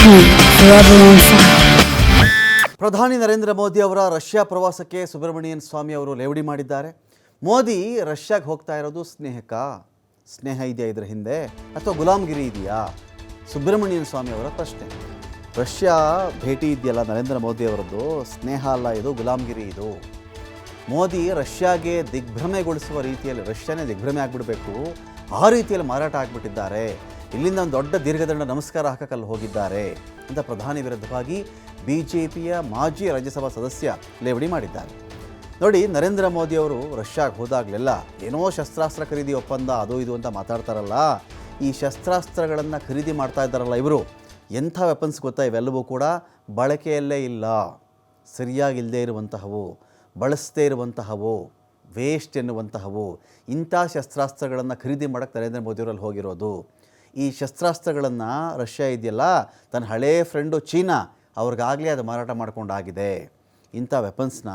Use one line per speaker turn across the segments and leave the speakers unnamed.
forever on fire.
ಪ್ರಧಾನಿ ನರೇಂದ್ರ ಮೋದಿ ಅವರ Russia ಪ್ರವಾಸಕ್ಕೆ ಸುಬ್ರಮಣಿಯನ್ ಸ್ವಾಮಿ ಅವರು ಲೇವಡಿ ಮಾಡಿದ್ದಾರೆ. ಮೋದಿ ರಷ್ಯಾಗೆ ಹೋಗ್ತಾ ಇರೋದು ಸ್ನೇಹ ಇದೆಯಾ ಇದರ ಹಿಂದೆ ಅಥವಾ ಗುಲಾಮ್ಗಿರಿ ಇದೆಯಾ? ಸುಬ್ರಮಣಿಯನ್ ಸ್ವಾಮಿ ಅವರ ಪ್ರಶ್ನೆ. ರಷ್ಯಾ ಭೇಟಿ ಇದೆಯಲ್ಲ ನರೇಂದ್ರ ಮೋದಿ ಅವರದ್ದು, ಸ್ನೇಹ ಅಲ್ಲ ಇದು, ಗುಲಾಮ್ಗಿರಿ ಇದು. ಮೋದಿ ರಷ್ಯಾಗೆ ದಿಗ್ಭ್ರಮೆಗೊಳಿಸುವ ರೀತಿಯಲ್ಲಿ, ರಷ್ಯಾನೇ ದಿಗ್ಭ್ರಮೆ ಆಗಿಬಿಡಬೇಕು ಆ ರೀತಿಯಲ್ಲಿ ಮಾರಾಟ ಆಗಿಬಿಟ್ಟಿದ್ದಾರೆ. ಇಲ್ಲಿಂದ ಒಂದು ದೊಡ್ಡ ದೀರ್ಘದಂಡ ನಮಸ್ಕಾರ ಹಾಕಕ್ಕಲ್ಲಿ ಹೋಗಿದ್ದಾರೆ ಅಂತ ಪ್ರಧಾನಿ ವಿರುದ್ಧವಾಗಿ BJPಯ ಮಾಜಿ ರಾಜ್ಯಸಭಾ ಸದಸ್ಯ ಲೇವಡಿ ಮಾಡಿದ್ದಾರೆ. ನೋಡಿ, ನರೇಂದ್ರ ಮೋದಿ ಅವರು ರಷ್ಯಾಗೆ ಹೋದಾಗಲೆಲ್ಲ ಏನೋ ಶಸ್ತ್ರಾಸ್ತ್ರ ಖರೀದಿ ಒಪ್ಪಂದ ಅದು ಇದು ಅಂತ ಮಾತಾಡ್ತಾರಲ್ಲ, ಈ ಶಸ್ತ್ರಾಸ್ತ್ರಗಳನ್ನು ಖರೀದಿ ಮಾಡ್ತಾ ಇದ್ದಾರಲ್ಲ ಇವರು, ಎಂಥ ವೆಪನ್ಸ್ ಗೊತ್ತಾ? ಇವೆಲ್ಲವೂ ಕೂಡ ಬಳಕೆಯಲ್ಲೇ ಇಲ್ಲ, ಸರಿಯಾಗಿಲ್ಲದೆ ಇರುವಂತಹವು, ಬಳಸದೇ ಇರುವಂತಹವು, ವೇಸ್ಟ್ ಎನ್ನುವಂತಹವು. ಇಂಥ ಶಸ್ತ್ರಾಸ್ತ್ರಗಳನ್ನು ಖರೀದಿ ಮಾಡೋಕ್ಕೆ ನರೇಂದ್ರ ಮೋದಿಯವರಲ್ಲಿ ಹೋಗಿರೋದು. ಈ ಶಸ್ತ್ರಾಸ್ತ್ರಗಳನ್ನು ರಷ್ಯಾ ಇದೆಯಲ್ಲ, ತನ್ನ ಹಳೇ ಫ್ರೆಂಡು ಚೀನಾ ಅವ್ರಿಗಾಗಲೇ ಅದು ಮಾರಾಟ ಮಾಡ್ಕೊಂಡಾಗಿದೆ. ಇಂಥ ವೆಪನ್ಸ್ನ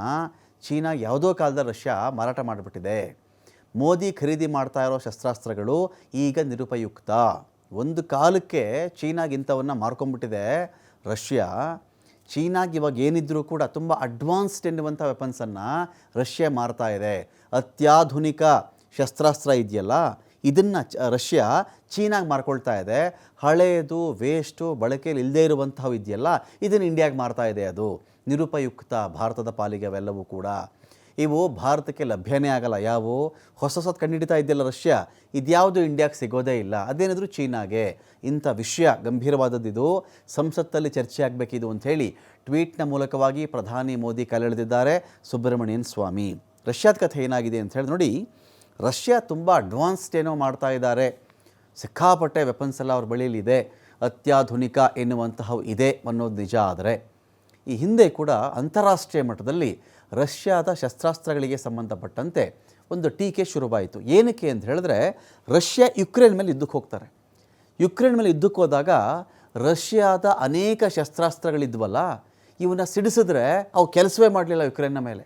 ಚೀನಾ ಯಾವುದೋ ಕಾಲದಲ್ಲಿ ರಷ್ಯಾ ಮಾರಾಟ ಮಾಡಿಬಿಟ್ಟಿದೆ. ಮೋದಿ ಖರೀದಿ ಮಾಡ್ತಾ ಇರೋ ಶಸ್ತ್ರಾಸ್ತ್ರಗಳು ಈಗ ನಿರುಪಯುಕ್ತ. ಒಂದು ಕಾಲಕ್ಕೆ ಚೀನಾಗೆ ಇಂಥವನ್ನು ಮಾರ್ಕೊಂಡ್ಬಿಟ್ಟಿದೆ ರಷ್ಯಾ. ಚೀನಾಗೆ ಇವಾಗ ಏನಿದ್ರೂ ಕೂಡ ತುಂಬ ಅಡ್ವಾನ್ಸ್ಡ್ ಎನ್ನುವಂಥ ವೆಪನ್ಸನ್ನು ರಷ್ಯಾ ಮಾರ್ತಾ ಇದೆ. ಅತ್ಯಾಧುನಿಕ ಶಸ್ತ್ರಾಸ್ತ್ರ ಇದೆಯಲ್ಲ, ಇದನ್ನು ರಷ್ಯಾ ಚೀನಾಗೆ ಮಾರ್ಕೊಳ್ತಾ ಇದೆ. ಹಳೆಯದು, ವೇಸ್ಟು, ಬಳಕೆಯಲ್ಲಿ ಇಲ್ಲದೇ ಇರುವಂಥವು ಇದೆಯಲ್ಲ, ಇದನ್ನು ಇಂಡಿಯಾಗೆ ಮಾರ್ತಾ ಇದೆ. ಅದು ನಿರುಪಯುಕ್ತ ಭಾರತದ ಪಾಲಿಗೆ. ಅವೆಲ್ಲವೂ ಕೂಡ ಇವು ಭಾರತಕ್ಕೆ ಲಭ್ಯನೇ ಆಗಲ್ಲ. ಯಾವು ಹೊಸ ಕಂಡುಹಿಡಿತಾ ಇದೆಯಲ್ಲ ರಷ್ಯಾ, ಇದ್ಯಾವುದು ಇಂಡಿಯಾಗೆ ಸಿಗೋದೇ ಇಲ್ಲ, ಅದೇನಿದ್ರು ಚೀನಾಗೆ. ಇಂಥ ವಿಷಯ ಗಂಭೀರವಾದದ್ದಿದು, ಸಂಸತ್ತಲ್ಲಿ ಚರ್ಚೆ ಆಗಬೇಕಿದು ಅಂಥೇಳಿ ಟ್ವೀಟ್ನ ಮೂಲಕವಾಗಿ ಪ್ರಧಾನಿ ಮೋದಿ ಕಾಲೆಳೆದಿದ್ದಾರೆ ಸುಬ್ರಮಣಿಯನ್ ಸ್ವಾಮಿ. ರಷ್ಯಾದ ಕಥೆ ಏನಾಗಿದೆ ಅಂತ ಹೇಳಿ ನೋಡಿ, ರಷ್ಯಾ ತುಂಬ ಅಡ್ವಾನ್ಸ್ಡ್ ಏನೋ ಮಾಡ್ತಾ ಇದ್ದಾರೆ. ಸಿಕ್ಕಾಪಟ್ಟೆ ವೆಪನ್ಸ್ ಎಲ್ಲ ಅವ್ರ ಬಳಿಯಲ್ಲಿದೆ, ಅತ್ಯಾಧುನಿಕ ಎನ್ನುವಂತಹವು ಇದೆ ಅನ್ನೋದು ನಿಜ. ಆದರೆ ಈ ಹಿಂದೆ ಕೂಡ ಅಂತಾರಾಷ್ಟ್ರೀಯ ಮಟ್ಟದಲ್ಲಿ ರಷ್ಯಾದ ಶಸ್ತ್ರಾಸ್ತ್ರಗಳಿಗೆ ಸಂಬಂಧಪಟ್ಟಂತೆ ಒಂದು ಟೀಕೆ ಶುರುವಾಯಿತು. ಏನಕ್ಕೆ ಅಂತ ಹೇಳಿದ್ರೆ, ರಷ್ಯಾ ಯುಕ್ರೇನ್ ಮೇಲೆ ಯುದ್ಧಕ್ಕೆ ಹೋಗ್ತಾರೆ. ಯುಕ್ರೇನ್ ಮೇಲೆ ಯುದ್ಧಕ್ಕೆ ಹೋದಾಗ ರಷ್ಯಾದ ಅನೇಕ ಶಸ್ತ್ರಾಸ್ತ್ರಗಳಿದ್ವಲ್ಲ, ಇವನ್ನ ಸಿಡಿಸಿದ್ರೆ ಅವು ಕೆಲಸವೇ ಮಾಡಲಿಲ್ಲ ಯುಕ್ರೇನ್ನ ಮೇಲೆ.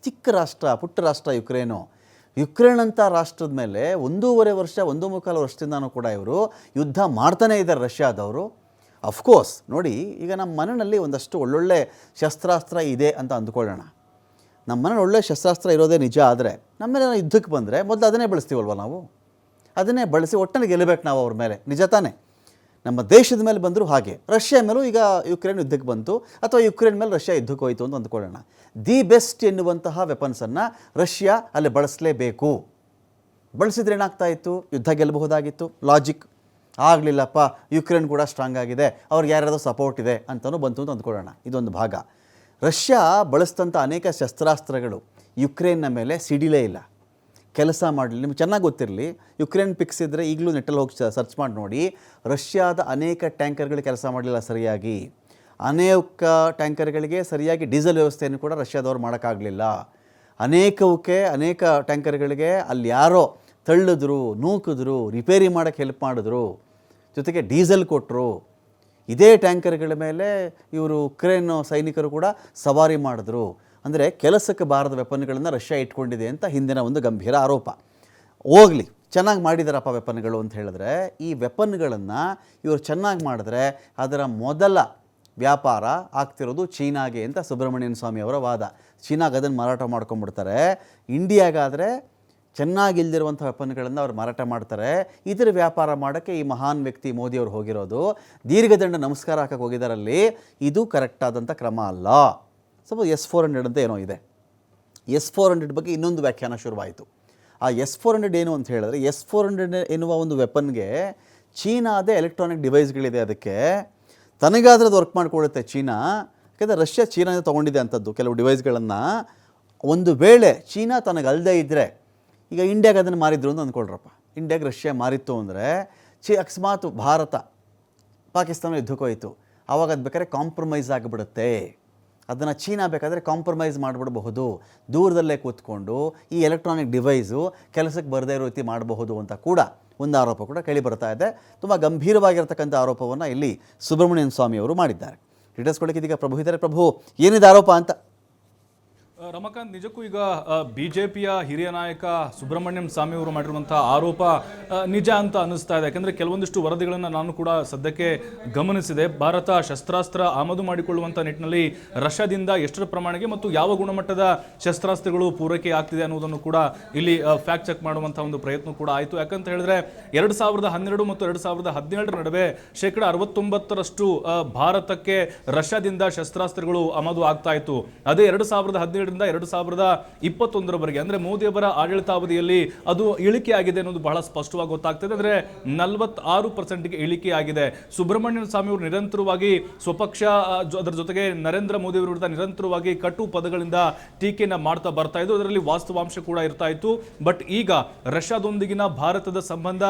ಚಿಕ್ಕ ರಾಷ್ಟ್ರ, ಪುಟ್ಟ ರಾಷ್ಟ್ರ ಯುಕ್ರೇನ್ ಅಂತ ರಾಷ್ಟ್ರದ ಮೇಲೆ 1.5 ವರ್ಷ 1.25 ವರ್ಷದಿಂದನೂ ಕೂಡ ಇವರು ಯುದ್ಧ ಮಾಡ್ತಾನೇ ಇದ್ದಾರೆ ರಷ್ಯಾದವರು. ಅಫ್ಕೋರ್ಸ್ ನೋಡಿ, ಈಗ ನಮ್ಮ ಮನೆಯಲ್ಲಿ ಒಂದಷ್ಟು ಒಳ್ಳೊಳ್ಳೆ ಶಸ್ತ್ರಾಸ್ತ್ರ ಇದೆ ಅಂತ ಅಂದ್ಕೊಳ್ಳೋಣ. ನಮ್ಮ ಮನೇಲಿ ಒಳ್ಳೆ ಶಸ್ತ್ರಾಸ್ತ್ರ ಇರೋದೇ ನಿಜ. ಆದರೆ ನಮ್ಮೇಲೆ ಯುದ್ಧಕ್ಕೆ ಬಂದರೆ ಮೊದಲು ಅದನ್ನೇ ಬಳಸ್ತೀವಲ್ವ ನಾವು, ಅದನ್ನೇ ಬಳಸಿ ಒಟ್ಟಲ್ಲಿ ಗೆಲ್ಲಬೇಕು ನಾವು ಅವ್ರ ಮೇಲೆ, ನಿಜ ತಾನೇ? ನಮ್ಮ ದೇಶದ ಮೇಲೆ ಬಂದರೂ ಹಾಗೆ. ರಷ್ಯಾ ಮೇಲೂ ಈಗ ಯುಕ್ರೇನ್ ಯುದ್ಧಕ್ಕೆ ಬಂತು, ಅಥವಾ ಯುಕ್ರೇನ್ ಮೇಲೆ ರಷ್ಯಾ ಯುದ್ಧಕ್ಕೆ ಹೋಯಿತು ಅಂತ ಅಂದ್ಕೊಳ್ಳೋಣ. ದಿ ಬೆಸ್ಟ್ ಎನ್ನುವಂತಹ ವೆಪನ್ಸನ್ನು ರಷ್ಯಾ ಅಲ್ಲಿ ಬಳಸಲೇಬೇಕು. ಬಳಸಿದ್ರೆ ಏನಾಗ್ತಾ ಇತ್ತು? ಯುದ್ಧ ಗೆಲ್ಲಬಹುದಾಗಿತ್ತು. ಲಾಜಿಕ್ ಆಗಲಿಲ್ಲಪ್ಪ, ಯುಕ್ರೇನ್ ಕೂಡ ಸ್ಟ್ರಾಂಗ್ ಆಗಿದೆ, ಅವ್ರಿಗೆ ಯಾರ್ಯಾರೋ ಸಪೋರ್ಟ್ ಇದೆ ಅಂತಲೂ ಬಂತು ಅಂತ ಅಂದ್ಕೊಳ್ಳೋಣ. ಇದೊಂದು ಭಾಗ. ರಷ್ಯಾ ಬಳಸಿದಂಥ ಅನೇಕ ಶಸ್ತ್ರಾಸ್ತ್ರಗಳು ಯುಕ್ರೇನ್ನ ಮೇಲೆ ಸಿಡಿಲೇ ಇಲ್ಲ, ಕೆಲಸ ಮಾಡಲಿ. ನಿಮ್ಗೆ ಚೆನ್ನಾಗಿ ಗೊತ್ತಿರಲಿ, ಯುಕ್ರೇನ್ ಪಿಕ್ಸ್ ಇದ್ದರೆ ಈಗಲೂ ನೆಟ್ಟಲ್ಲಿ ಹೋಗಿ ಸರ್ಚ್ ಮಾಡಿ ನೋಡಿ. ರಷ್ಯಾದ ಅನೇಕ ಟ್ಯಾಂಕರ್ಗಳು ಕೆಲಸ ಮಾಡಲಿಲ್ಲ ಸರಿಯಾಗಿ. ಅನೇಕ ಟ್ಯಾಂಕರ್ಗಳಿಗೆ ಸರಿಯಾಗಿ ಡೀಸೆಲ್ ವ್ಯವಸ್ಥೆಯನ್ನು ಕೂಡ ರಷ್ಯಾದವ್ರು ಮಾಡೋಕ್ಕಾಗಲಿಲ್ಲ. ಅನೇಕ ಟ್ಯಾಂಕರ್ಗಳಿಗೆ ಅಲ್ಲಿ ಯಾರೋ ತಳ್ಳಿದ್ರು, ನೂಕಿದ್ರು, ರಿಪೇರಿ ಮಾಡೋಕ್ಕೆ ಹೆಲ್ಪ್ ಮಾಡಿದ್ರು, ಜೊತೆಗೆ ಡೀಸೆಲ್ ಕೊಟ್ಟರು. ಇದೇ ಟ್ಯಾಂಕರ್ಗಳ ಮೇಲೆ ಇವರು ಉಕ್ರೇನ್ ಸೈನಿಕರು ಕೂಡ ಸವಾರಿ ಮಾಡಿದ್ರು. ಅಂದರೆ ಕೆಲಸಕ್ಕೆ ಬಾರದ ವೆಪನ್ಗಳನ್ನು ರಷ್ಯಾ ಇಟ್ಕೊಂಡಿದೆ ಅಂತ ಹಿಂದಿನ ಒಂದು ಗಂಭೀರ ಆರೋಪ. ಹೋಗಲಿ, ಚೆನ್ನಾಗಿ ಮಾಡಿದಾರಪ್ಪ ವೆಪನ್ಗಳು ಅಂತ ಹೇಳಿದ್ರೆ, ಈ ವೆಪನ್ಗಳನ್ನು ಇವರು ಚೆನ್ನಾಗಿ ಮಾಡಿದ್ರೆ ಅದರ ಮೊದಲ ವ್ಯಾಪಾರ ಆಗ್ತಿರೋದು ಚೀನಾಗೆ ಅಂತ ಸುಬ್ರಮಣಿಯನ್ ಸ್ವಾಮಿ ಅವರ ವಾದ. ಚೀನಾಗೆ ಅದನ್ನು ಮಾರಾಟ ಮಾಡ್ಕೊಂಡ್ಬಿಡ್ತಾರೆ. ಇಂಡಿಯಾಗಾದರೆ ಚೆನ್ನಾಗಿಲ್ದಿರುವಂಥ ವೆಪನ್ಗಳನ್ನು ಅವ್ರು ಮಾರಾಟ ಮಾಡ್ತಾರೆ. ಇದರ ವ್ಯಾಪಾರ ಮಾಡೋಕ್ಕೆ ಈ ಮಹಾನ್ ವ್ಯಕ್ತಿ ಮೋದಿಯವರು ಹೋಗಿರೋದು. ದೀರ್ಘದಂಡ ನಮಸ್ಕಾರ ಹಾಕಕ್ಕೆ ಹೋಗಿದ್ದಾರಲ್ಲಿ. ಇದು ಕರೆಕ್ಟಾದಂಥ ಕ್ರಮ ಅಲ್ಲ. ಸ್ವಲ್ಪ S-400 ಅಂತ ಏನೋ ಇದೆ. S-400 ಬಗ್ಗೆ ಇನ್ನೊಂದು ವ್ಯಾಖ್ಯಾನ ಶುರುವಾಯಿತು. ಆ S-400 ಏನು ಅಂತ ಹೇಳಿದ್ರೆ, S-400 ಎನ್ನುವ ಒಂದು ವೆಪನ್ಗೆ ಚೀನಾದೇ ಎಲೆಕ್ಟ್ರಾನಿಕ್ ಡಿವೈಸ್ಗಳಿದೆ. ಅದಕ್ಕೆ ತನಗಾದ್ರೆ ಅದು ವರ್ಕ್ ಮಾಡಿಕೊಡುತ್ತೆ ಚೀನಾ. ಯಾಕೆಂದರೆ ರಷ್ಯಾ ಚೀನಾದಿಂದ ತೊಗೊಂಡಿದೆ ಅಂಥದ್ದು ಕೆಲವು ಡಿವೈಸ್ಗಳನ್ನು. ಒಂದು ವೇಳೆ ಚೀನಾ ತನಗಲ್ಲದೆ ಇದ್ದರೆ, ಈಗ ಇಂಡಿಯಾಗೆ ಅದನ್ನು ಮಾರಿದ್ರು ಅಂತ ಅಂದ್ಕೊಳ್ರಪ್ಪ, ಇಂಡಿಯಾಗೆ ರಷ್ಯಾ ಮಾರಿತ್ತು ಅಂದರೆ, ಅಕಸ್ಮಾತ್ ಭಾರತ ಪಾಕಿಸ್ತಾನ ಯುದ್ಧಕ್ಕೆ ಹೋಯಿತು, ಆವಾಗ ಅದು ಬೇಕಾದ್ರೆ ಕಾಂಪ್ರಮೈಸ್ ಆಗಿಬಿಡುತ್ತೆ. ಅದನ್ನು ಚೀನಾ ಬೇಕಾದರೆ ಕಾಂಪ್ರಮೈಸ್ ಮಾಡಿಬಿಡಬಹುದು. ದೂರದಲ್ಲೇ ಕೂತ್ಕೊಂಡು ಈ ಎಲೆಕ್ಟ್ರಾನಿಕ್ ಡಿವೈಸು ಕೆಲಸಕ್ಕೆ ಬರದೇ ಇರೋ ರೀತಿ ಮಾಡಬಹುದು ಅಂತ ಕೂಡ ಒಂದು ಆರೋಪ ಕೂಡ ಕೇಳಿ ಬರ್ತಾ ಇದೆ. ತುಂಬ ಗಂಭೀರವಾಗಿರ್ತಕ್ಕಂಥ ಆರೋಪವನ್ನು ಇಲ್ಲಿ ಸುಬ್ರಮಣಿಯನ್ ಸ್ವಾಮಿ ಅವರು ಮಾಡಿದ್ದಾರೆ. ಡೀಟೇಲ್ಸ್ ಕೊಡೋಕ್ಕೆ ಇದೀಗ ಪ್ರಭು ಇದ್ದಾರೆ. ಪ್ರಭು, ಏನಿದೆ ಆರೋಪ ಅಂತ?
ರಮಾಕಾಂತ್, ನಿಜಕ್ಕೂ ಈಗ ಬಿಜೆಪಿಯ ಹಿರಿಯ ನಾಯಕ ಸುಬ್ರಹ್ಮಣ್ಯಂ ಸ್ವಾಮಿ ಅವರು ಮಾಡಿರುವಂತಹ ಆರೋಪ ನಿಜ ಅಂತ ಅನ್ನಿಸ್ತಾ ಇದೆ. ಯಾಕಂದ್ರೆ ಕೆಲವೊಂದಿಷ್ಟು ವರದಿಗಳನ್ನು ನಾನು ಕೂಡ ಸದ್ಯಕ್ಕೆ ಗಮನಿಸಿದೆ. ಭಾರತ ಶಸ್ತ್ರಾಸ್ತ್ರ ಆಮದು ಮಾಡಿಕೊಳ್ಳುವಂಥ ನಿಟ್ಟಿನಲ್ಲಿ ರಷ್ಯಾದಿಂದ ಎಷ್ಟರ ಪ್ರಮಾಣಕ್ಕೆ ಮತ್ತು ಯಾವ ಗುಣಮಟ್ಟದ ಶಸ್ತ್ರಾಸ್ತ್ರಗಳು ಪೂರೈಕೆ ಆಗ್ತಿದೆ ಅನ್ನೋದನ್ನು ಕೂಡ ಇಲ್ಲಿ ಫ್ಯಾಕ್ಟ್ ಚೆಕ್ ಮಾಡುವಂಥ ಒಂದು ಪ್ರಯತ್ನ ಕೂಡ ಆಯಿತು. ಯಾಕಂತ ಹೇಳಿದ್ರೆ 2012 ಮತ್ತು 2017 ನಡುವೆ 69% ಭಾರತಕ್ಕೆ ರಷ್ಯಾದಿಂದ ಶಸ್ತ್ರಾಸ್ತ್ರಗಳು ಆಮದು ಆಗ್ತಾ ಇತ್ತು. ಅದೇ 2017 2021 ಅಂದ್ರೆ ಮೋದಿಯವರ ಆಡಳಿತಾವಧಿಯಲ್ಲಿ ಅದು ಇಳಿಕೆ ಆಗಿದೆ ಅನ್ನೋದು ಬಹಳ ಸ್ಪಷ್ಟವಾಗಿ ಗೊತ್ತಾಗ್ತದೆ. ಅಂದ್ರೆ 46% ಇಳಿಕೆ ಆಗಿದೆ. ಸುಬ್ರಹ್ಮಣ್ಯಂ ಸ್ವಾಮಿ ಅವರು ನಿರಂತರವಾಗಿ ಸ್ವಪಕ್ಷ ಅದರ ಜೊತೆಗೆ ನರೇಂದ್ರ ಮೋದಿ ಅವರ ವಿರುದ್ಧ ನಿರಂತರವಾಗಿ ಕಟು ಪದಗಳಿಂದ ಟೀಕೆಯನ್ನ ಮಾಡ್ತಾ ಬರ್ತಾ ಇದ್ದು, ಅದರಲ್ಲಿ ವಾಸ್ತವಾಂಶ ಕೂಡ ಇರ್ತಾ ಇತ್ತು. ಬಟ್ ಈಗ ರಷ್ಯಾದೊಂದಿಗಿನ ಭಾರತದ ಸಂಬಂಧ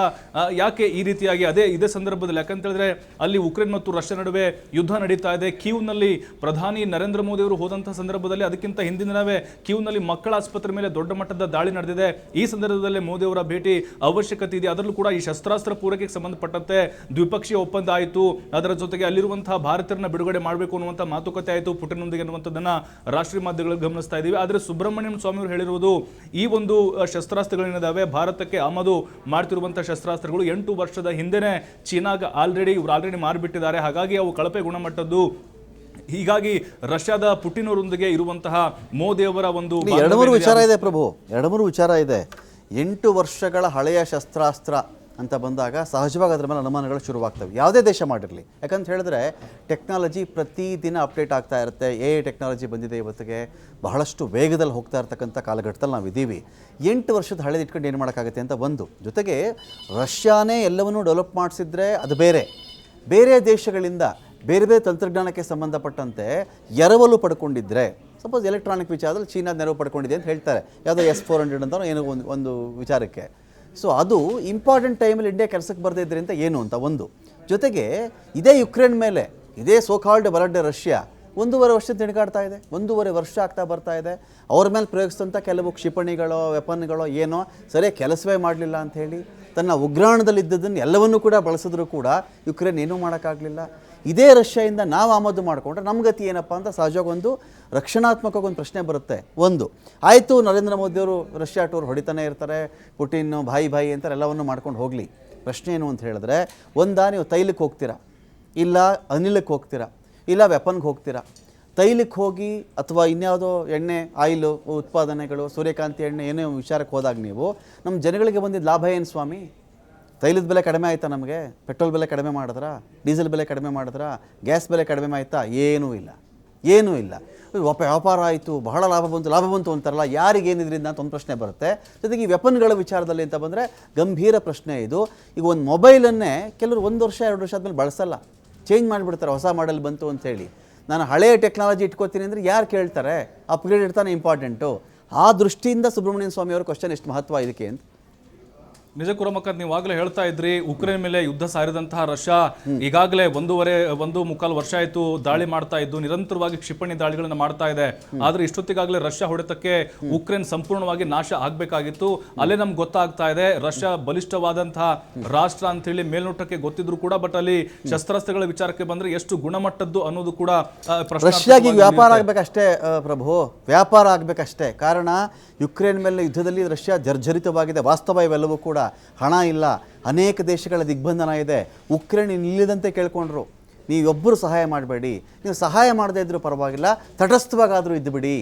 ಯಾಕೆ ಈ ರೀತಿಯಾಗಿ ಇದೇ ಸಂದರ್ಭದಲ್ಲಿ, ಯಾಕಂತ ಹೇಳಿದ್ರೆ ಅಲ್ಲಿ ಉಕ್ರೇನ್ ಮತ್ತು ರಷ್ಯಾ ನಡುವೆ ಯುದ್ಧ ನಡೀತಾ ಇದೆ. ಕೀವ್ನಲ್ಲಿ ಪ್ರಧಾನಿ ನರೇಂದ್ರ ಮೋದಿ ಅವರು ಹೋದಂತಹ ಸಂದರ್ಭದಲ್ಲಿ ಅದಕ್ಕಿಂತ ಹಿಂದಿನ ದಿನವೇ ಕೀವ್ನಲ್ಲಿ ಮಕ್ಕಳ ಆಸ್ಪತ್ರೆ ಮೇಲೆ ದೊಡ್ಡ ಮಟ್ಟದ ದಾಳಿ ನಡೆದಿದೆ. ಈ ಸಂದರ್ಭದಲ್ಲಿ ಮೋದಿ ಅವರ ಭೇಟಿ ಅವಶ್ಯಕತೆ ಇದೆ. ಅದರಲ್ಲೂ ಕೂಡ ಈ ಶಸ್ತ್ರಾಸ್ತ್ರ ಪೂರೈಕೆಗೆ ಸಂಬಂಧಪಟ್ಟಂತೆ ದ್ವಿಪಕ್ಷೀಯ ಒಪ್ಪಂದ ಆಯಿತು. ಅದರ ಜೊತೆಗೆ ಅಲ್ಲಿರುವಂತಹ ಭಾರತೀಯರನ್ನ ಬಿಡುಗಡೆ ಮಾಡಬೇಕು ಅನ್ನುವಂಥ ಮಾತುಕತೆ ಆಯಿತು ಪುಟಿನ್ನೊಂದಿಗೆ ಅನ್ನುವಂಥದ್ದನ್ನ ರಾಷ್ಟ್ರೀಯ ಮಾಧ್ಯಮಗಳಲ್ಲಿ ಗಮನಿಸ್ತಾ ಇದ್ದೀವಿ. ಆದರೆ ಸುಬ್ರಹ್ಮಣ್ಯಂ ಸ್ವಾಮಿ ಅವರು ಹೇಳಿರುವುದು ಈ ಒಂದು ಶಸ್ತ್ರಾಸ್ತ್ರಗಳೇನಿದಾವೆ ಭಾರತಕ್ಕೆ ಆಮದು ಮಾಡ್ತಿರುವಂತಹ ಶಸ್ತ್ರಾಸ್ತ್ರಗಳು 8 ವರ್ಷದ ಹಿಂದೆನೆ ಚೀನಾಗ ಆಲ್ರೆಡಿ ಮಾರಿಬಿಟ್ಟಿದ್ದಾರೆ. ಹಾಗಾಗಿ ಅವು ಕಳಪೆ ಗುಣಮಟ್ಟದ್ದು. ಹೀಗಾಗಿ ರಷ್ಯಾದ ಪುಟಿನ್ ಅವರೊಂದಿಗೆ ಇರುವಂತಹ ಮೋದಿ ಅವರ ಒಂದು
ಎರಡು ಮೂರು ವಿಚಾರ ಇದೆ ಪ್ರಭು, 2-3 ವಿಚಾರ ಇದೆ. 8 ವರ್ಷಗಳ ಹಳೆಯ ಶಸ್ತ್ರಾಸ್ತ್ರ ಅಂತ ಬಂದಾಗ ಸಹಜವಾಗಿ ಅದರ ಮೇಲೆ ಅನುಮಾನಗಳು ಶುರುವಾಗ್ತವೆ, ಯಾವುದೇ ದೇಶ ಮಾಡಿರಲಿ. ಯಾಕಂತ ಹೇಳಿದ್ರೆ ಟೆಕ್ನಾಲಜಿ ಪ್ರತಿದಿನ ಅಪ್ಡೇಟ್ ಆಗ್ತಾ ಇರುತ್ತೆ. ಟೆಕ್ನಾಲಜಿ ಬಂದಿದೆ ಇವತ್ತಿಗೆ, ಬಹಳಷ್ಟು ವೇಗದಲ್ಲಿ ಹೋಗ್ತಾ ಇರ್ತಕ್ಕಂಥ ಕಾಲಘಟ್ಟದಲ್ಲಿ ನಾವು ಇದ್ದೀವಿ. 8 ವರ್ಷದ ಹಳೆದು ಇಟ್ಕೊಂಡು ಏನು ಮಾಡೋಕ್ಕಾಗುತ್ತೆ ಅಂತ ಒಂದು. ಜೊತೆಗೆ ರಷ್ಯಾನೇ ಎಲ್ಲವನ್ನೂ ಡೆವಲಪ್ ಮಾಡಿಸಿದ್ರೆ ಅದು ಬೇರೆ ದೇಶಗಳಿಂದ ಬೇರೆ ಬೇರೆ ತಂತ್ರಜ್ಞಾನಕ್ಕೆ ಸಂಬಂಧಪಟ್ಟಂತೆ ಎರವಲು ಪಡ್ಕೊಂಡಿದ್ರೆ, ಸಪೋಸ್ ಎಲೆಕ್ಟ್ರಾನಿಕ್ ವಿಚಾರದಲ್ಲಿ ಚೀನಾ ನೆರವು ಪಡ್ಕೊಂಡಿದೆ ಅಂತ ಹೇಳ್ತಾರೆ, ಯಾವುದೋ S-400 ಅಂತ ಏನೋ ಒಂದು ವಿಚಾರಕ್ಕೆ. ಸೊ ಅದು ಇಂಪಾರ್ಟೆಂಟ್ ಟೈಮಲ್ಲಿ ಇಂಡಿಯಾ ಕೆಲಸಕ್ಕೆ ಬರದೇ ಇದ್ರೆ ಅಂತ ಏನು ಅಂತ ಒಂದು. ಜೊತೆಗೆ ಇದೇ ಯುಕ್ರೇನ್ ಮೇಲೆ ಇದೇ ಸೋಕಾಲ್ಡ್ ಬಲಡ್ಡೆ ರಷ್ಯಾ 1.5 ವರ್ಷದ ತಿರುಗಾಡ್ತಾ ಇದೆ. 1.5 ವರ್ಷ ಆಗ್ತಾ ಬರ್ತಾ ಇದೆ. ಅವ್ರ ಮೇಲೆ ಪ್ರಯೋಗಿಸಿದಂಥ ಕೆಲವು ಕ್ಷಿಪಣಿಗಳೋ ವೆಪನ್ಗಳೋ ಏನೋ ಸರಿಯಾಗಿ ಕೆಲಸವೇ ಮಾಡಲಿಲ್ಲ ಅಂತ ಹೇಳಿ ತನ್ನ ಉಗ್ರಾಣದಲ್ಲಿದ್ದದನ್ನು ಎಲ್ಲವನ್ನೂ ಕೂಡ ಬಳಸಿದ್ರು ಕೂಡ ಯುಕ್ರೇನ್ ಏನೂ ಮಾಡೋಕ್ಕಾಗಲಿಲ್ಲ. ಇದೇ ರಷ್ಯಾಯಿಂದ ನಾವು ಆಮದು ಮಾಡಿಕೊಂಡ್ರೆ ನಮ್ಮ ಗತಿ ಏನಪ್ಪ ಅಂತ ಸಹಜವಾಗಿ ಒಂದು ರಕ್ಷಣಾತ್ಮಕವಾಗಿ ಒಂದು ಪ್ರಶ್ನೆ ಬರುತ್ತೆ. ಒಂದು ಆಯಿತು, ನರೇಂದ್ರ ಮೋದಿಯವರು ರಷ್ಯಾ ಟೂರ್ ಹೊಡಿತಾನೆ ಇರ್ತಾರೆ, ಪುಟಿನ್ ಭಾಯಿ ಅಂತಾರೆ, ಎಲ್ಲವನ್ನು ಮಾಡ್ಕೊಂಡು ಹೋಗಲಿ. ಪ್ರಶ್ನೆ ಏನು ಅಂತ ಹೇಳಿದ್ರೆ, ನೀವು ತೈಲಕ್ಕೆ ಹೋಗ್ತೀರಾ, ಇಲ್ಲ ಅನಿಲಕ್ಕೆ ಹೋಗ್ತೀರಾ, ಇಲ್ಲ ವೆಪನ್ಗೆ ಹೋಗ್ತೀರಾ. ತೈಲಕ್ಕೆ ಹೋಗಿ ಅಥವಾ ಇನ್ಯಾವುದೋ ಎಣ್ಣೆ ಆಯಿಲು ಉತ್ಪಾದನೆಗಳು ಸೂರ್ಯಕಾಂತಿ ಎಣ್ಣೆ ಏನೇ ವಿಚಾರಕ್ಕೆ ಹೋದಾಗ ನೀವು ನಮ್ಮ ಜನಗಳಿಗೆ ಬಂದಿದ್ದ ಲಾಭ ಏನು ಸ್ವಾಮಿ? ತೈಲದ ಬೆಲೆ ಕಡಿಮೆ ಆಯಿತಾ? ನಮಗೆ ಪೆಟ್ರೋಲ್ ಬೆಲೆ ಕಡಿಮೆ ಮಾಡಿದ್ರಾ? ಡೀಸೆಲ್ ಬೆಲೆ ಕಡಿಮೆ ಮಾಡಿದ್ರಾ? ಗ್ಯಾಸ್ ಬೆಲೆ ಕಡಿಮೆ ಆಯಿತಾ? ಏನೂ ಇಲ್ಲ. ವ್ಯಾಪಾರ ಆಯಿತು, ಬಹಳ ಲಾಭ ಬಂತು ಅಂತಾರಲ್ಲ, ಯಾರಿಗೇನಿದ್ರಿಂದ ಅಂತ ಒಂದು ಪ್ರಶ್ನೆ ಬರುತ್ತೆ. ಜೊತೆಗೆ ಈ ವೆಪನ್ಗಳ ವಿಚಾರದಲ್ಲಿ ಅಂತ ಬಂದರೆ ಗಂಭೀರ ಪ್ರಶ್ನೆ ಇದು. ಈಗ ಒಂದು ಮೊಬೈಲನ್ನೇ ಕೆಲವರು 1 ವರ್ಷ 2 ವರ್ಷ ಆದಮೇಲೆ ಬಳಸಲ್ಲ, ಚೇಂಜ್ ಮಾಡಿಬಿಡ್ತಾರೆ, ಹೊಸ ಮಾಡೆಲ್ ಬಂತು ಅಂಥೇಳಿ. ನಾನು ಹಳೆಯ ಟೆಕ್ನಾಲಜಿ ಇಟ್ಕೋತೀನಿ ಅಂದರೆ ಯಾರು ಕೇಳ್ತಾರೆ? ಅಪ್ಗ್ರೇಡ್ ಇರ್ತಾನೆ ಇಂಪಾರ್ಟೆಂಟು. ಆ ದೃಷ್ಟಿಯಿಂದ ಸುಬ್ರಹ್ಮಣ್ಯಂ ಸ್ವಾಮಿ ಅವರ ಕ್ವಶನ್ ಎಷ್ಟು ಮಹತ್ವ ಇದಕ್ಕೆ ಅಂತ.
ನಿಜಕ್ಕೂ ರಮಕಾಂತ್, ನೀವು ಆಗಲೇ ಹೇಳ್ತಾ ಇದ್ರಿ, ಉಕ್ರೇನ್ ಮೇಲೆ ಯುದ್ಧ ಸಾರಿದಂತಹ ರಷ್ಯಾ ಈಗಾಗಲೇ 1.25 ವರ್ಷ ಆಯಿತು ದಾಳಿ ಮಾಡ್ತಾ ಇದ್ದು, ನಿರಂತರವಾಗಿ ಕ್ಷಿಪಣಿ ದಾಳಿಗಳನ್ನು ಮಾಡ್ತಾ ಇದೆ. ಆದ್ರೆ ಇಷ್ಟೊತ್ತಿಗಾಗಲೇ ರಷ್ಯಾ ಹೊಡೆತಕ್ಕೆ ಉಕ್ರೇನ್ ಸಂಪೂರ್ಣವಾಗಿ ನಾಶ ಆಗ್ಬೇಕಾಗಿತ್ತು. ಅಲ್ಲೇ ನಮ್ಗೆ ಗೊತ್ತಾಗ್ತಾ ಇದೆ ರಷ್ಯಾ ಬಲಿಷ್ಠವಾದಂತಹ ರಾಷ್ಟ್ರ ಅಂತ ಹೇಳಿ ಮೇಲ್ನೋಟಕ್ಕೆ ಗೊತ್ತಿದ್ರು ಕೂಡ, ಬಟ್ ಅಲ್ಲಿ ಶಸ್ತ್ರಾಸ್ತ್ರಗಳ ವಿಚಾರಕ್ಕೆ ಬಂದ್ರೆ ಎಷ್ಟು ಗುಣಮಟ್ಟದ್ದು ಅನ್ನೋದು ಕೂಡ
ರಷ್ಯಾಗೆ ವ್ಯಾಪಾರ ಆಗ್ಬೇಕಷ್ಟೇ ಪ್ರಭು, ವ್ಯಾಪಾರ ಆಗ್ಬೇಕಷ್ಟೇ. ಕಾರಣ ಯುಕ್ರೇನ್ ಮೇಲೆ ಯುದ್ಧದಲ್ಲಿ ರಷ್ಯಾ ಜರ್ಜರಿತವಾಗಿದೆ. ವಾಸ್ತವ ಇವೆಲ್ಲವೂ ಕೂಡ. ಹಣ ಇಲ್ಲ, ಅನೇಕ ದೇಶಗಳ ದಿಗ್ಬಂಧನ ಇದೆ. ಉಕ್ರೇನ್ ನಿಲ್ಲದಂತೆ ಕೇಳ್ಕೊಂಡ್ರು, ನೀವೊಬ್ಬರು ಸಹಾಯ ಮಾಡಬೇಡಿ, ನೀವು ಸಹಾಯ ಮಾಡದೇ ಇದ್ರೂ ಪರವಾಗಿಲ್ಲ, ತಟಸ್ಥವಾಗಾದರೂ ಇದ್ದುಬಿಡಿ,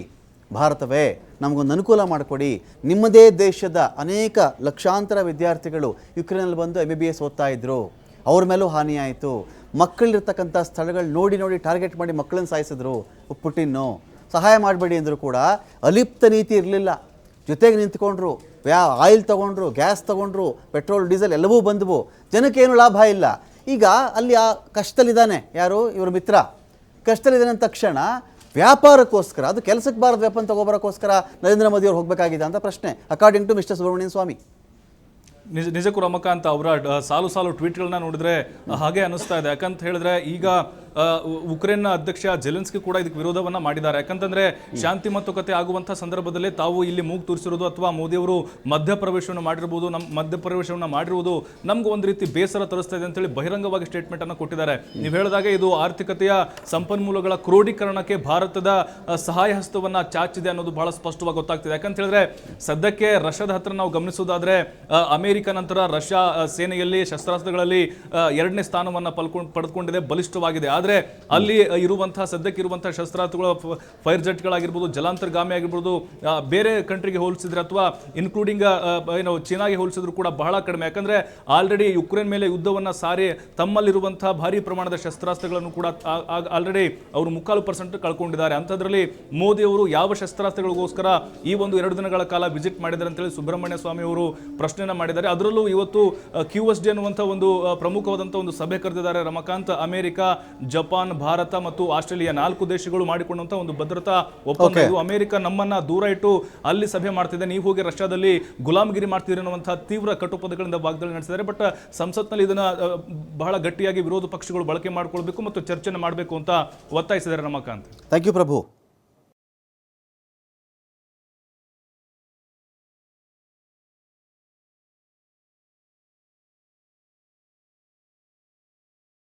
ಭಾರತವೇ ನಮಗೊಂದು ಅನುಕೂಲ ಮಾಡಿಕೊಡಿ. ನಿಮ್ಮದೇ ದೇಶದ ಅನೇಕ ಲಕ್ಷಾಂತರ ವಿದ್ಯಾರ್ಥಿಗಳು ಯುಕ್ರೇನಲ್ಲಿ ಬಂದು MBBS ಓದ್ತಾ ಇದ್ರು, ಅವ್ರ ಮೇಲೂ ಹಾನಿಯಾಯಿತು. ಮಕ್ಕಳಿರ್ತಕ್ಕಂಥ ಸ್ಥಳಗಳು ನೋಡಿ ಟಾರ್ಗೆಟ್ ಮಾಡಿ ಮಕ್ಕಳನ್ನು ಸಾಯಿಸಿದ್ರು ಪುಟಿನ್ನು. ಸಹಾಯ ಮಾಡಬೇಡಿ ಅಂದರೂ ಕೂಡ ಅಲಿಪ್ತ ನೀತಿ ಇರಲಿಲ್ಲ, ಜೊತೆಗೆ ನಿಂತ್ಕೊಂಡ್ರು. ಆಯಿಲ್ ತೊಗೊಂಡ್ರು, ಗ್ಯಾಸ್ ತೊಗೊಂಡ್ರು, ಪೆಟ್ರೋಲ್ ಡೀಸೆಲ್ ಎಲ್ಲವೂ ಬಂದವು. ಜನಕ್ಕೇನು ಲಾಭ ಇಲ್ಲ. ಈಗ ಅಲ್ಲಿ ಆ ಕಷ್ಟದಲ್ಲಿದ್ದಾನೆ ಯಾರು? ಇವ್ರ ಮಿತ್ರ ಕಷ್ಟದಲ್ಲಿದ್ದಾನೆ ಅಂದ ತಕ್ಷಣ ವ್ಯಾಪಾರಕ್ಕೋಸ್ಕರ, ಅದು ಕೆಲಸಕ್ಕೆ ಬಾರದ ವೆಪನ್ ತಗೋಬರೋಕ್ಕೋಸ್ಕರ ನರೇಂದ್ರ ಮೋದಿ ಅವ್ರು ಹೋಗಬೇಕಾಗಿದೆ ಅಂತ ಪ್ರಶ್ನೆ, ಅಕಾರ್ಡಿಂಗ್ ಟು ಮಿಸ್ಟರ್ ಸುಬ್ರಹ್ಮಣ್ಯಂ ಸ್ವಾಮಿ.
ನಿಜಕ್ಕೂ ರಮಕಾಂತ್, ಅವರ ಸಾಲು ಟ್ವೀಟ್ಗಳನ್ನ ನೋಡಿದ್ರೆ ಹಾಗೆ ಅನಿಸ್ತಾ ಇದೆ. ಯಾಕಂತ ಹೇಳಿದ್ರೆ ಈಗ ಉಕ್ರೇನ್ನ ಅಧ್ಯಕ್ಷ ಜೆಲೆನ್ಸ್ಕಿ ಕೂಡ ಇದಕ್ಕೆ ವಿರೋಧವನ್ನ ಮಾಡಿದ್ದಾರೆ. ಯಾಕಂತಂದ್ರೆ ಶಾಂತಿ ಮಾತುಕತೆ ಆಗುವಂತಹ ಸಂದರ್ಭದಲ್ಲಿ ತಾವು ಇಲ್ಲಿ ಮೂಗು ತೂರಿಸಿರೋದು ಅಥವಾ ಮೋದಿಯವರು ಮಧ್ಯಪ್ರವೇಶವನ್ನು ಮಾಡಿರಬಹುದು, ಮಧ್ಯಪ್ರವೇಶವನ್ನು ಮಾಡಿರುವುದು ನಮ್ಗೆ ಒಂದು ರೀತಿ ಬೇಸರ ತರಿಸ್ತಾ ಇದೆ ಅಂತೇಳಿ ಬಹಿರಂಗವಾಗಿ ಸ್ಟೇಟ್ಮೆಂಟ್ ಅನ್ನು ಕೊಟ್ಟಿದ್ದಾರೆ. ನೀವು ಹೇಳಿದಾಗ ಇದು ಆರ್ಥಿಕತೆಯ ಸಂಪನ್ಮೂಲಗಳ ಕ್ರೋಢೀಕರಣಕ್ಕೆ ಭಾರತದ ಸಹಾಯ ಹಸ್ತವನ್ನ ಚಾಚಿದೆ ಅನ್ನೋದು ಬಹಳ ಸ್ಪಷ್ಟವಾಗಿ ಗೊತ್ತಾಗ್ತಿದೆ. ಯಾಕಂತ ಹೇಳಿದ್ರೆ ಸದ್ಯಕ್ಕೆ ರಷ್ಯಾದ ಹತ್ರ ನಾವು ಗಮನಿಸೋದಾದ್ರೆ ಅಮೆರಿಕ ನಂತರ ರಷ್ಯಾ ಸೇನೆಯಲ್ಲಿ ಶಸ್ತ್ರಾಸ್ತ್ರಗಳಲ್ಲಿ 2ನೇ ಸ್ಥಾನವನ್ನ ಪಡೆದುಕೊಂಡಿದೆ, ಬಲಿಷ್ಠವಾಗಿದೆ. ಆದ್ರೆ ಅಲ್ಲಿ ಸದ್ಯಕ್ಕೆ ಇರುವಂತಹ ಶಸ್ತ್ರಾಸ್ತ್ರಗಳು ಫೈರ್ ಜೆಟ್ಗಳಾಗಿರ್ಬೋದು, ಜಲಾಂತರ್ಗಾಮಿ ಆಗಿರ್ಬೋದು, ಬೇರೆ ಕಂಟ್ರಿಗೆ ಹೋಲಿಸಿದ್ರೆ ಅಥವಾ ಇನ್ಕ್ಲೂಡಿಂಗ್ ಚೀನಾಗೆ ಹೋಲಿಸಿದ್ರು ಕೂಡ ಬಹಳ ಕಡಿಮೆ. ಯಾಕಂದ್ರೆ ಆಲ್ರೆಡಿ ಯುಕ್ರೇನ್ ಮೇಲೆ ಯುದ್ಧವನ್ನ ಸಾರಿ ತಮ್ಮಲ್ಲಿರುವಂತಹ ಭಾರಿ ಪ್ರಮಾಣದ ಶಸ್ತ್ರಾಸ್ತ್ರಗಳನ್ನು ಕೂಡ ಆಲ್ರೆಡಿ ಅವರು 3% ಕಳ್ಕೊಂಡಿದ್ದಾರೆ. ಅಂಥದ್ರಲ್ಲಿ ಮೋದಿ ಅವರು ಯಾವ ಶಸ್ತ್ರಾಸ್ತ್ರಗಳಿಗೋಸ್ಕರ ಈ ಒಂದು 2 ದಿನಗಳ ಕಾಲ ವಿಸಿಟ್ ಮಾಡಿದ್ದಾರೆ ಅಂತೇಳಿ ಸುಬ್ರಹ್ಮಣ್ಯ ಸ್ವಾಮಿ ಅವರು ಪ್ರಶ್ನೆಯನ್ನ ಮಾಡಿದ್ದಾರೆ. ಅದರಲ್ಲೂ ಇವತ್ತು QSD ಅನ್ನುವಂಥ ಒಂದು ಪ್ರಮುಖವಾದಂಥ ಒಂದು ಸಭೆ ಕರೆದಿದ್ದಾರೆ ರಮಕಾಂತ್. ಅಮೆರಿಕ, ಜಪಾನ್, ಭಾರತ ಮತ್ತು ಆಸ್ಟ್ರೇಲಿಯಾ 4 ದೇಶಗಳು ಮಾಡಿಕೊಂಡಂತ ಒಂದು ಭದ್ರತಾ ಒಪ್ಪಂದ ಇದು. ಅಮೆರಿಕ ನಮ್ಮನ್ನ ದೂರ ಇಟ್ಟು ಅಲ್ಲಿ ಸಭೆ ಮಾಡ್ತಿದೆ, ನೀವು ಹೋಗಿ ರಷ್ಯಾದಲ್ಲಿ ಗುಲಾಮಗಿರಿ ಮಾಡ್ತಿದ್ದೀರಿ ಅನ್ನುವಂತಹ ತೀವ್ರ ಕಟುಪದಗಳಿಂದ ವಾಗ್ದಾಳಿ ನಡೆಸಿದ್ದಾರೆ. ಬಟ್ ಸಂಸತ್ನಲ್ಲಿ ಇದನ್ನ ಬಹಳ ಗಟ್ಟಿಯಾಗಿ ವಿರೋಧ ಪಕ್ಷಗಳು ಬಳಕೆ ಮಾಡಿಕೊಳ್ಬೇಕು ಮತ್ತು ಚರ್ಚೆನ ಮಾಡಬೇಕು ಅಂತ ಒತ್ತಾಯಿಸಿದ್ದಾರೆ ರಮಕಾಂತ್.
Thank you Prabhu.